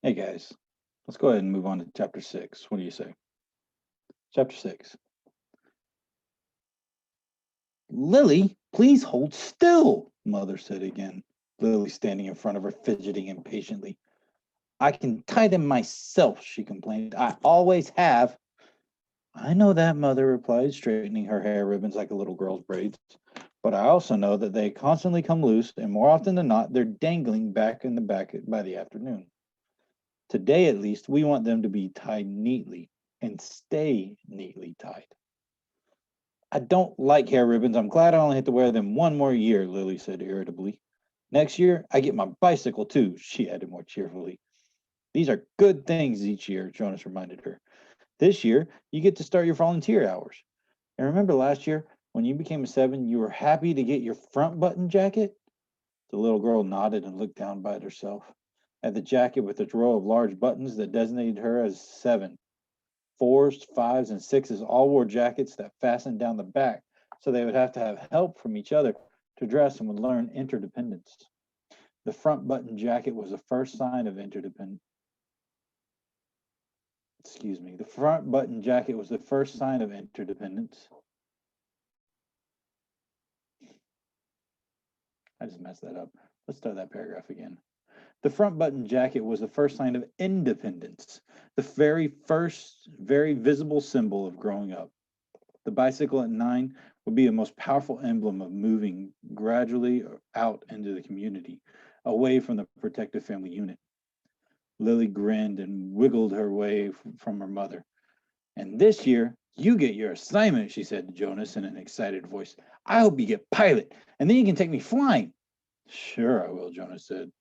Hey guys, let's go ahead and move on to chapter 6. What do you say? Chapter 6. Lily, please hold still, Mother said again. Lily standing in front of her, fidgeting impatiently. I can tie them myself, she complained. I always have. I know that, Mother replied, straightening her hair ribbons like a little girl's braids. But I also know that they constantly come loose, and more often than not, they're dangling back in the back by the afternoon. Today, at least, we want them to be tied neatly and stay neatly tied. I don't like hair ribbons. I'm glad I only have to wear them one more year, Lily said irritably. Next year, I get my bicycle too, she added more cheerfully. These are good things each year, Jonas reminded her. This year, you get to start your volunteer hours. And remember last year, when you became a seven, you were happy to get your front button jacket? The little girl nodded and looked down by herself at the jacket with its row of large buttons that designated her as seven. Fours, fives, and sixes all wore jackets that fastened down the back, so they would have to have help from each other to dress and would learn interdependence. The front button jacket was the first sign of interdependence. Excuse me. The front button jacket was the first sign of interdependence. I just messed that up. Let's start that paragraph again. The front button jacket was the first sign of independence, the very first, very visible symbol of growing up. The bicycle at 9 would be a most powerful emblem of moving gradually out into the community, away from the protective family unit. Lily grinned and wiggled her way from her mother. And this year, you get your assignment, she said to Jonas in an excited voice. I hope you get pilot, and then you can take me flying. Sure, I will, Jonas said.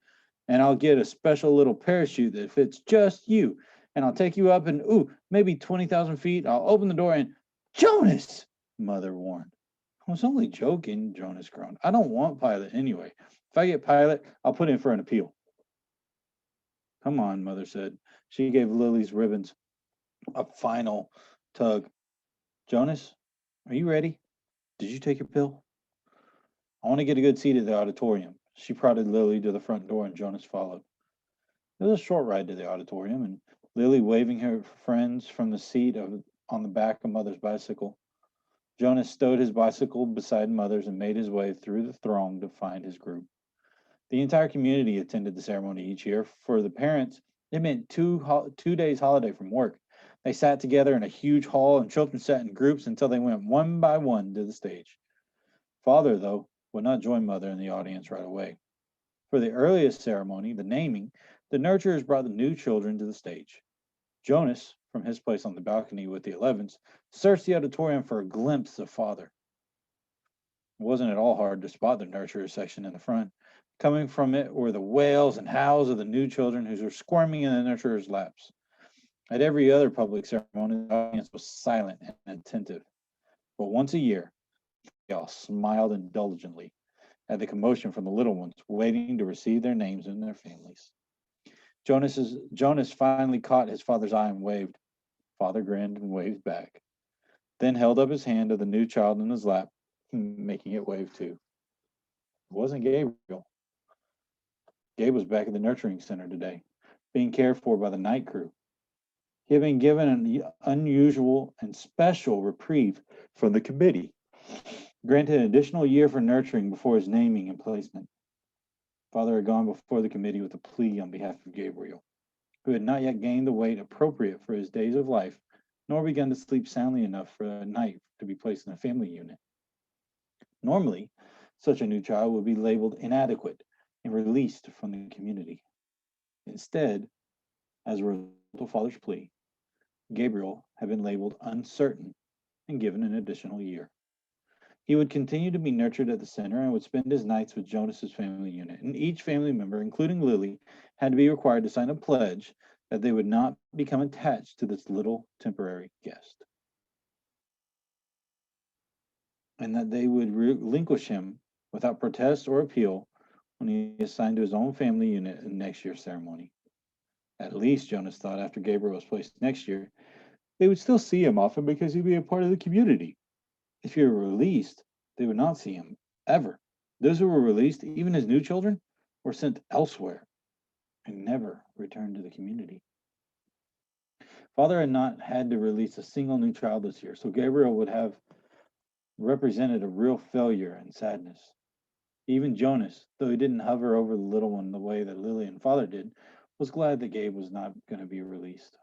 And I'll get a special little parachute that fits just you. And I'll take you up and, maybe 20,000 feet. I'll open the door and, Jonas, Mother warned. I was only joking, Jonas groaned. I don't want pilot anyway. If I get pilot, I'll put in for an appeal. Come on, Mother said. She gave Lily's ribbons a final tug. Jonas, are you ready? Did you take your pill? I want to get a good seat at the auditorium. She prodded Lily to the front door, and Jonas followed. It was a short ride to the auditorium, and Lily waving her friends from the seat on the back of Mother's bicycle. Jonas stowed his bicycle beside Mother's and made his way through the throng to find his group. The entire community attended the ceremony each year. For the parents, it meant 2 days holiday from work. They sat together in a huge hall, and children sat in groups until they went one by one to the stage. Father, though, would not join Mother in the audience right away. For the earliest ceremony, the naming, the nurturers brought the new children to the stage. Jonas, from his place on the balcony with the 11s, searched the auditorium for a glimpse of Father. It wasn't at all hard to spot the nurturer section in the front. Coming from it were the wails and howls of the new children who were squirming in the nurturer's laps. At every other public ceremony, the audience was silent and attentive. But once a year, they all smiled indulgently at the commotion from the little ones waiting to receive their names and their families. Jonas finally caught his father's eye and waved. Father grinned and waved back, then held up his hand to the new child in his lap, making it wave too. It wasn't Gabriel. Gabe was back at the nurturing center today, being cared for by the night crew. He had been given an unusual and special reprieve from the committee, granted an additional year for nurturing before his naming and placement. Father had gone before the committee with a plea on behalf of Gabriel, who had not yet gained the weight appropriate for his days of life, nor begun to sleep soundly enough for a night to be placed in a family unit. Normally, such a new child would be labeled inadequate and released from the community. Instead, as a result of Father's plea, Gabriel had been labeled uncertain and given an additional year. He would continue to be nurtured at the center and would spend his nights with Jonas's family unit. And each family member, including Lily, had to be required to sign a pledge that they would not become attached to this little temporary guest, and that they would relinquish him without protest or appeal when he assigned to his own family unit in next year's ceremony. At least, Jonas thought, after Gabriel was placed next year, they would still see him often because he'd be a part of the community. If he were released, they would not see him ever. Those who were released, even his new children, were sent elsewhere. and never returned to the community. Father had not had to release a single new child this year, so Gabriel would have represented a real failure and sadness. Even Jonas, though he didn't hover over the little one the way that Lily and Father did, was glad that Gabe was not going to be released.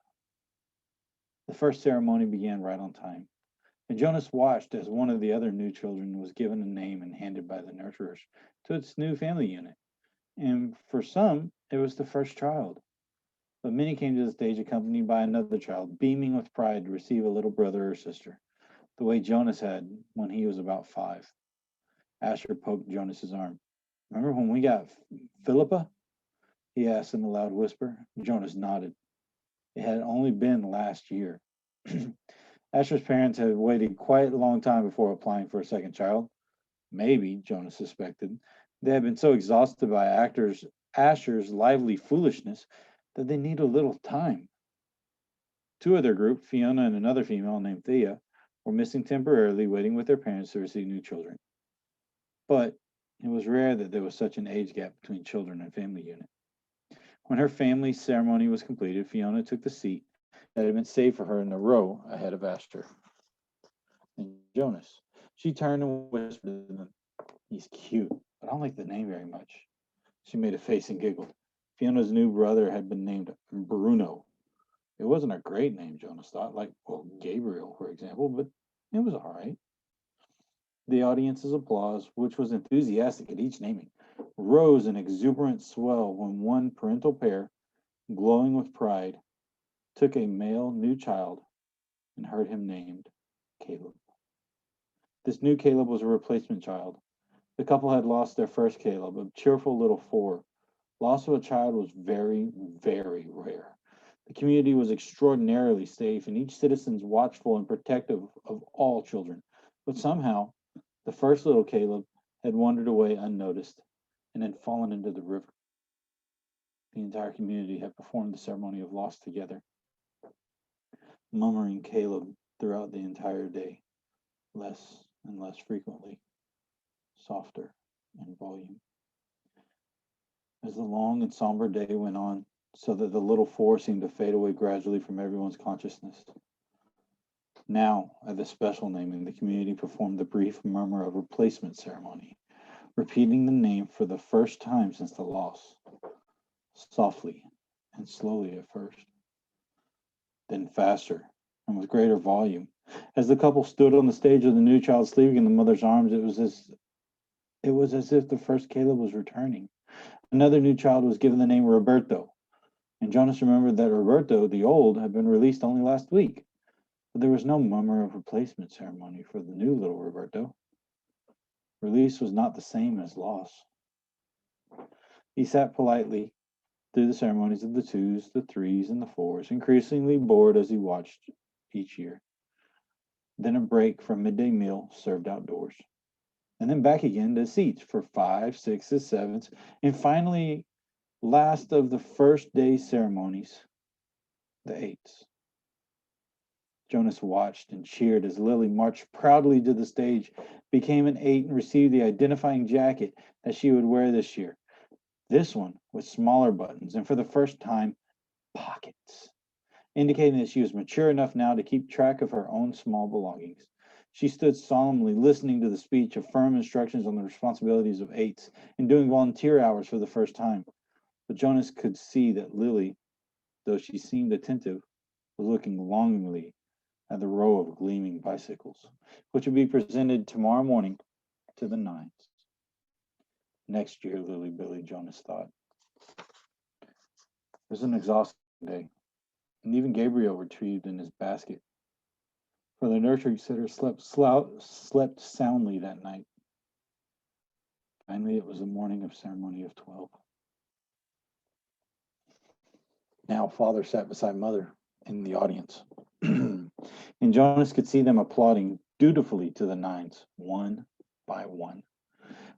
The first ceremony began right on time, and Jonas watched as one of the other new children was given a name and handed by the nurturers to its new family unit. And for some, it was the first child. But many came to the stage accompanied by another child, beaming with pride to receive a little brother or sister, the way Jonas had when he was about 5. Asher poked Jonas's arm. Remember when we got Philippa? He asked in a loud whisper. Jonas nodded. It had only been last year. Asher's parents had waited quite a long time before applying for a second child. Maybe, Jonas suspected, they had been so exhausted by Asher's lively foolishness that they needed a little time. 2 of their group, Fiona and another female named Thea, were missing temporarily, waiting with their parents to receive new children. But it was rare that there was such an age gap between children and family unit. When her family ceremony was completed, Fiona took the seat that had been saved for her in the row ahead of Asher and Jonas. She turned and whispered to them, "He's cute, but I don't like the name very much." She made a face and giggled. Fiona's new brother had been named Bruno. It wasn't a great name, Jonas thought, like, well, Gabriel, for example, but it was all right. The audience's applause, which was enthusiastic at each naming, rose in exuberant swell when one parental pair, glowing with pride, took a male new child and heard him named Caleb. This new Caleb was a replacement child. The couple had lost their first Caleb, a cheerful little 4. Loss of a child was very, very rare. The community was extraordinarily safe, and each citizen's watchful and protective of all children. But somehow, the first little Caleb had wandered away unnoticed and had fallen into the river. The entire community had performed the ceremony of loss together, murmuring Caleb throughout the entire day, less and less frequently, softer in volume. As the long and somber day went on, so that the little 4 seemed to fade away gradually from everyone's consciousness. Now, at the special naming, the community performed the brief murmur of replacement ceremony, repeating the name for the first time since the loss, softly and slowly at first, then faster and with greater volume. As the couple stood on the stage with the new child sleeping in the mother's arms, it was as if the first Caleb was returning. Another new child was given the name Roberto, and Jonas remembered that Roberto, the old, had been released only last week. But there was no murmur of replacement ceremony for the new little Roberto. Release was not the same as loss. He sat politely through the ceremonies of the 2s, the 3s, and the 4s, increasingly bored as he watched each year. Then a break for midday meal served outdoors. And then back again to seats for 5s, 6s, 7s, and finally, last of the first day ceremonies, the 8s. Jonas watched and cheered as Lily marched proudly to the stage, became an 8, and received the identifying jacket that she would wear this year. This one with smaller buttons, and for the first time, pockets, indicating that she was mature enough now to keep track of her own small belongings. She stood solemnly listening to the speech of firm instructions on the responsibilities of 8s and doing volunteer hours for the first time. But Jonas could see that Lily, though she seemed attentive, was looking longingly at the row of gleaming bicycles, which would be presented tomorrow morning to the 9s. Next year, Lily Billy, Jonas thought. It was an exhausting day, and even Gabriel retrieved in his basket, for the nursery sitter slept soundly that night. Finally, it was the morning of ceremony of 12. Now, Father sat beside Mother in the audience, and Jonas could see them applauding dutifully to the 9s, one by one.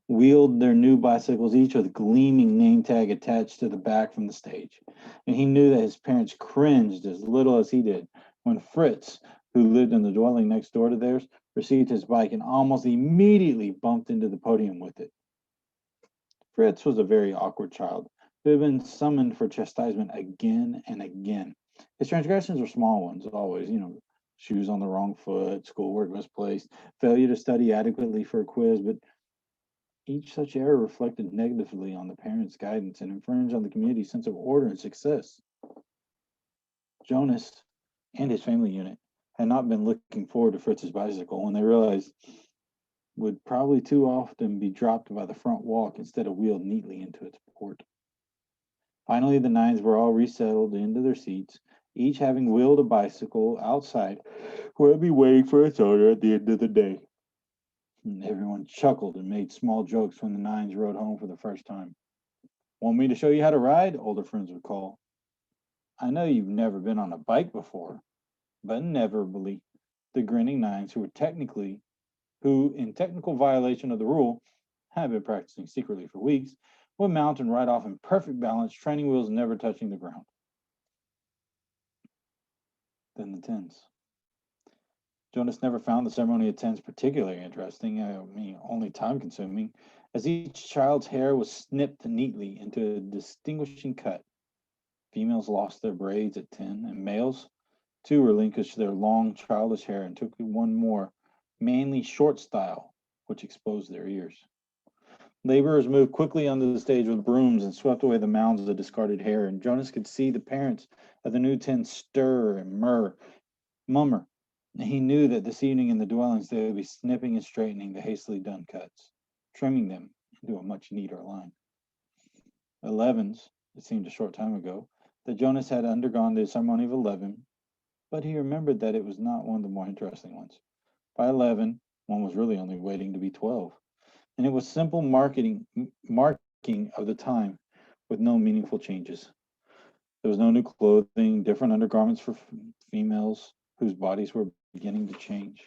Wheeled their new bicycles, each with a gleaming name tag attached to the back from the stage. And he knew that his parents cringed as little as he did when Fritz, who lived in the dwelling next door to theirs, received his bike and almost immediately bumped into the podium with it. Fritz was a very awkward child, who had been summoned for chastisement again and again. His transgressions were small ones, always, shoes on the wrong foot, schoolwork misplaced, failure to study adequately for a quiz, but each such error reflected negatively on the parents' guidance and infringed on the community's sense of order and success. Jonas and his family unit had not been looking forward to Fritz's bicycle when they realized would probably too often be dropped by the front walk instead of wheeled neatly into its port. Finally, the nines were all resettled into their seats, each having wheeled a bicycle outside where it'd be waiting for its owner at the end of the day. And everyone chuckled and made small jokes when the nines rode home for the first time. Want me to show you how to ride? Older friends would call. I know you've never been on a bike before, but inevitably, the grinning nines who in technical violation of the rule, had been practicing secretly for weeks, would mount and ride off in perfect balance, training wheels never touching the ground. Then the tens. Jonas never found the ceremony of tens particularly interesting, only time consuming, as each child's hair was snipped neatly into a distinguishing cut. Females lost their braids at 10, and males, too, relinquished their long, childish hair and took one more manly short style, which exposed their ears. Laborers moved quickly onto the stage with brooms and swept away the mounds of discarded hair, and Jonas could see the parents of the new ten stir and murmur. He knew that this evening in the dwellings they would be snipping and straightening the hastily done cuts, trimming them into a much neater line. 11s, it seemed a short time ago, that Jonas had undergone the ceremony of 11, but he remembered that it was not one of the more interesting ones. By 11, one was really only waiting to be 12. And it was simple marking of the time with no meaningful changes. There was no new clothing, different undergarments for females whose bodies were beginning to change,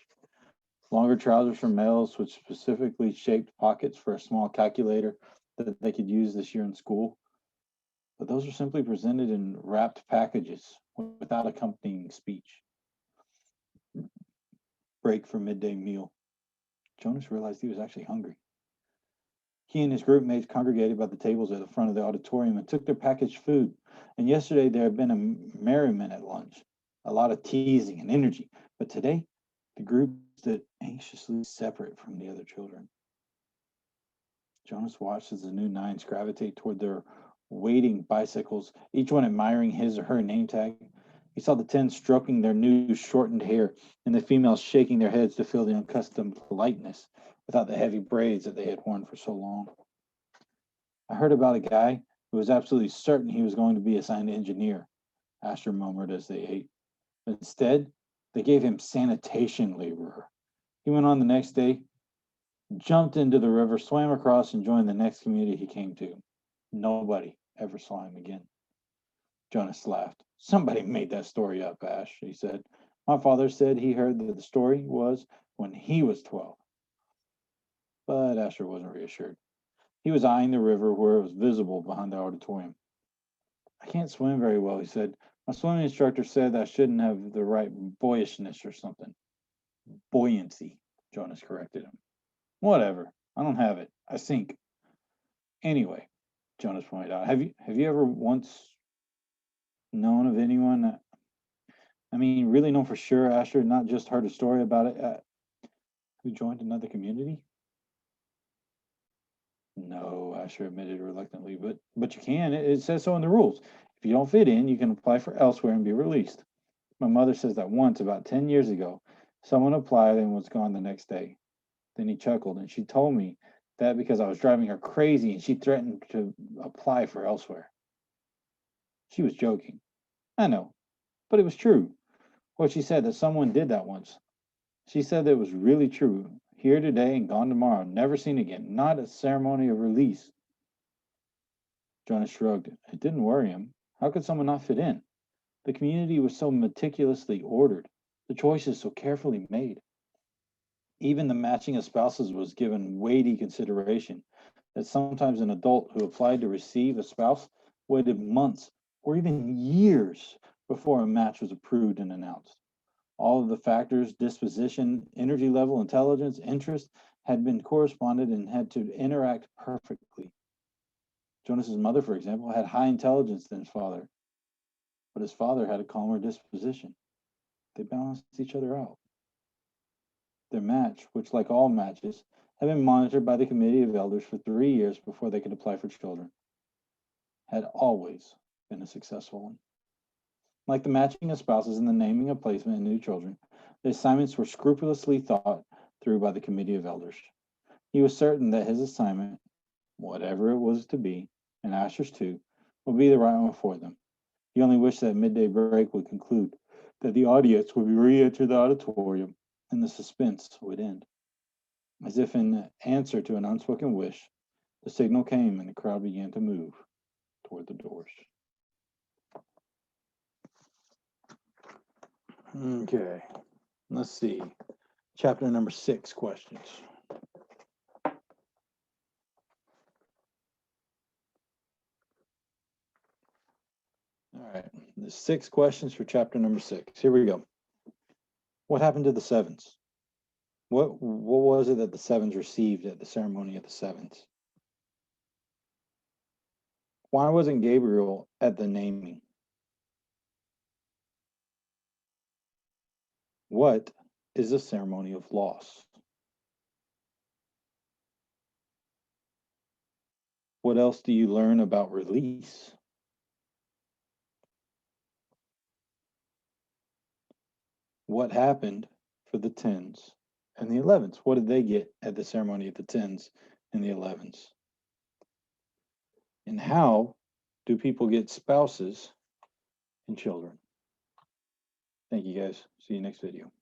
longer trousers for males with specifically shaped pockets for a small calculator that they could use this year in school. But those were simply presented in wrapped packages without accompanying speech. Break for midday meal. Jonas realized he was actually hungry. He and his group mates congregated by the tables at the front of the auditorium and took their packaged food. And yesterday there had been a merriment at lunch, a lot of teasing and energy. But today, the group stood anxiously separate from the other children. Jonas watched as the new nines gravitate toward their waiting bicycles, each one admiring his or her name tag. He saw the 10 stroking their new shortened hair and the females shaking their heads to feel the unaccustomed politeness without the heavy braids that they had worn for so long. I heard about a guy who was absolutely certain he was going to be assigned engineer, Asher murmured as they ate. But instead, they gave him sanitation laborer. He went on the next day, jumped into the river, swam across, and joined the next community he came to. Nobody ever saw him again. Jonas laughed. Somebody made that story up, Ash, he said. My father said he heard that the story was when he was 12. But Asher wasn't reassured. He was eyeing the river where it was visible behind the auditorium. I can't swim very well, he said. My swimming instructor said I shouldn't have the right boyishness or something. Buoyancy, Jonas corrected him. Whatever. I don't have it. I sink. Anyway, Jonas pointed out, have you ever once known of anyone? Really know for sure, Asher, not just heard a story about it, who joined another community? No, Asher admitted reluctantly, but you can. It says so in the rules. If you don't fit in, you can apply for elsewhere and be released. My mother says that once, about 10 years ago, someone applied and was gone the next day. Then he chuckled, and she told me that because I was driving her crazy and she threatened to apply for elsewhere. She was joking. I know, but it was true. What she said that someone did that once. She said that it was really true. Here today and gone tomorrow, never seen again. Not a ceremony of release. Jonas shrugged. It didn't worry him. How could someone not fit in? The community was so meticulously ordered, the choices so carefully made. Even the matching of spouses was given weighty consideration, that sometimes an adult who applied to receive a spouse waited months or even years before a match was approved and announced. All of the factors, disposition, energy level, intelligence, interest, had been corresponded and had to interact perfectly. Jonas's mother, for example, had high intelligence than his father, but his father had a calmer disposition. They balanced each other out. Their match, which, like all matches, had been monitored by the committee of elders for 3 years before they could apply for children, had always been a successful one. Like the matching of spouses and the naming of placement in new children, the assignments were scrupulously thought through by the committee of elders. He was certain that his assignment, whatever it was to be, and Asher's too, would be the right one for them. He only wished that midday break would conclude, that the audience would re-enter the auditorium, and the suspense would end. As if in answer to an unspoken wish, the signal came and the crowd began to move toward the doors. Okay, let's see. Chapter number 6, questions. All right, there's 6 questions for chapter number 6. Here we go. What happened to the sevens? What was it that the sevens received at the ceremony of the sevens? Why wasn't Gabriel at the naming? What is the ceremony of loss? What else do you learn about release? What happened for the 10s and the 11s? What did they get at the ceremony of the 10s and the 11s? And how do people get spouses and children? Thank you guys. See you next video.